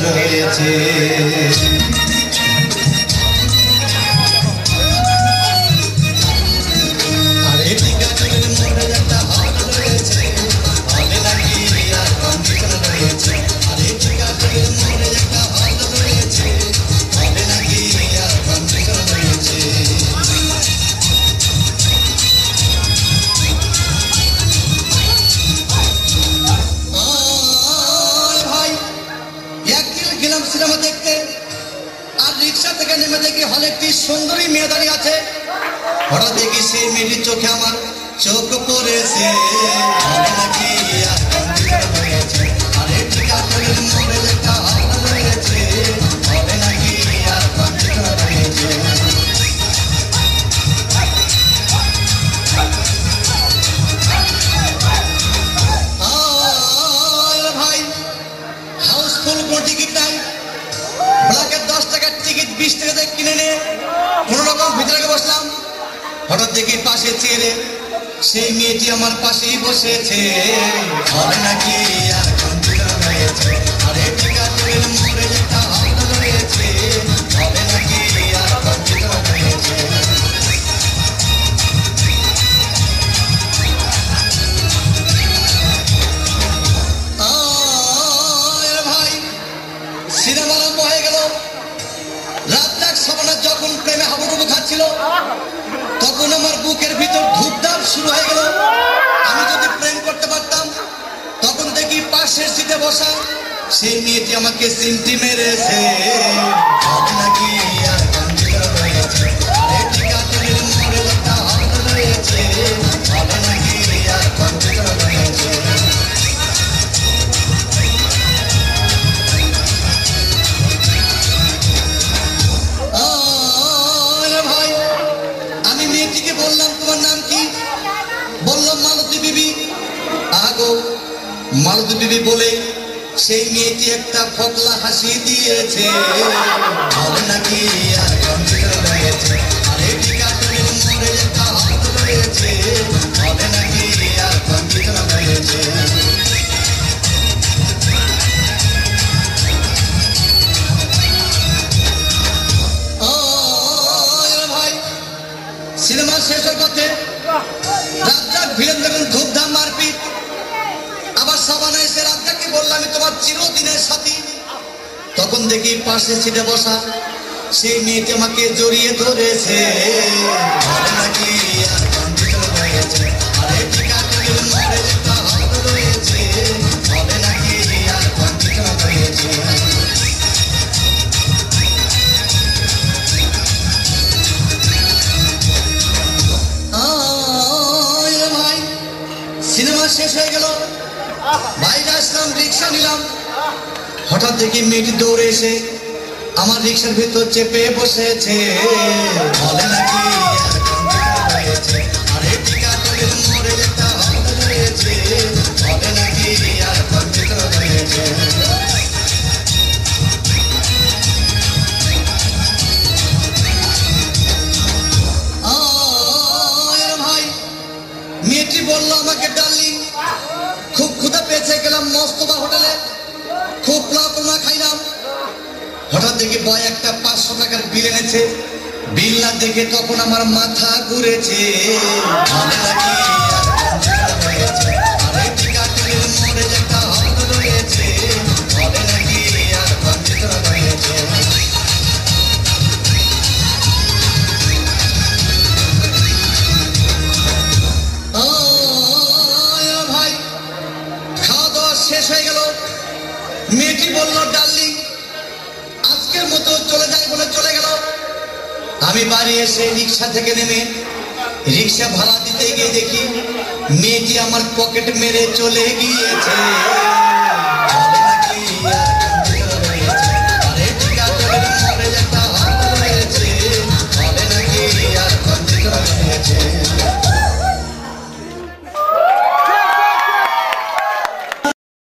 রয়েছে। আরে টিকাটুলির মোড়ে একটা হল রয়েছে, হলে নাকি এয়ার কন্ডিশন রয়েছে। আরে টিকাটুলির মোড়ে একটা হল রয়েছে, হলে নাকি এয়ার কন্ডিশন রয়েছে। সিনেমা দেখতে আর রিক্সা থেকে নেমে দেখি হলে একটি সুন্দরী মেয়ে দাঁড়িয়ে আছে। হঠাৎ দেখি সেই মেয়েটির চোখে আমার চোখ পড়েছে। আরে টিকাটুলির মোড়ে একটা হল রয়েছে, হলে নাকি আর কন্ডিশন রয়েছে। ভাই হাউসফুল কোন টিকিট নাই, ব্ল্যাকের 10 টাকার টিকিট 20 টাকা দিয়ে কিনে নিয়ে কোন রকম ভিতরে বসলাম। হঠাৎ দেখি পাশে চেয়ারে সেই মেয়েটি আমার পাশেই বসেছে। হলে নাকি আর কন্ডিশন রয়েছে। আরে টিকাটুলির মোড়ে একটা হল রয়েছে, হলে নাকি আর কন্ডিশন রয়েছে। ভাই সিনেমা আরম্ভ হয়ে গেল। রাজ্জাক সাবানা যখন প্রেমে হাবুডুবু খাচ্ছিল, তখন আমার বুকের ভিতর ধূপধাপ শুরু হয়ে গেল। আমি যদি প্রেম করতে পারতাম, তখন দেখি পাশের সিটে বসা সেই মেয়েটি আমাকে সিমটি মেরেছে। হলে নাকি আর কন্ডিশন রয়েছে। আরে টিকাটুলির মোড়ে একটা হল রয়েছে, হলে নাকি আর কন্ডিশন রয়েছে। ভাই আমি মেয়েটিকে বললাম তোমার নাম কি? বললাম মালতী বিবি। আগো মালতী বিবি বলে সেই মেয়েটি একটা ফকলা হাসি দিয়েছে। হলে নাকি আর কন্ডিশন রয়েছে। আরে টিকাটুলির মোড়ে একটা হল রয়েছে, হলে নাকি আর কন্ডিশন রয়েছে। ভাই সিনেমা শেষ হয়ে পথে রাজ্জাক ভিলেন দেখুন ধূপধাম মারপিট। আবার সাবানা এসে রাজ্জাককে বললাম আমি তোমার চিরদিনের সাথী। তখন দেখি পাশে সিটে বসা সেই মেয়েটি আমাকে জড়িয়ে ধরেছে। হলে নাকি আর কন্ডিশন রয়েছে। আরে টিকাটুলির মোড়ে একটা হল রয়েছে, হলে নাকি আর কন্ডিশন রয়েছে। ভাই সিনেমা শেষ হয়ে গেল, বাইরে আসলাম, রিক্সা নিলাম। হঠাৎ দেখি মেয়েটি দৌড়ে এসে আমার রিক্সার ভিতর চেপে বসেছে। হলে নাকি আর কন্ডিশন রয়েছে। আরে টিকাটুলির মোড়ে একটা হল রয়েছে, হলে নাকি আর কন্ডিশন রয়েছে। ভাই মেয়েটি বললো আমাকে ডার্লিং, খুব ক্ষুধা পেয়েছে, গেলাম মস্তবা হোটেলে, খুব পোলাও তোমরা খাইলাম। হঠাৎ দেখি বয় একটা 500 টাকার বিল এনেছে। বিল না দেখে তখন আমার মাথা ঘুরেছে। হলে নাকি আর কন্ডিশন রয়েছে। আরে টিকাটুলির মোড়ে একটা হল রয়েছে, হলে নাকি আর কন্ডিশন রয়েছে। ভাই খাওয়া দাওয়া শেষ হয়ে গেল। মেয়েটি বলল ডার্লিং আজকের মতো চলে যাই বলে চলে গেল। আমি বাড়ি এসে রিক্সা থেকে নেমে রিক্সা ভাড়া দিতে গিয়ে দেখি মেয়েটি আমার পকেট মেরে চলে গিয়েছে।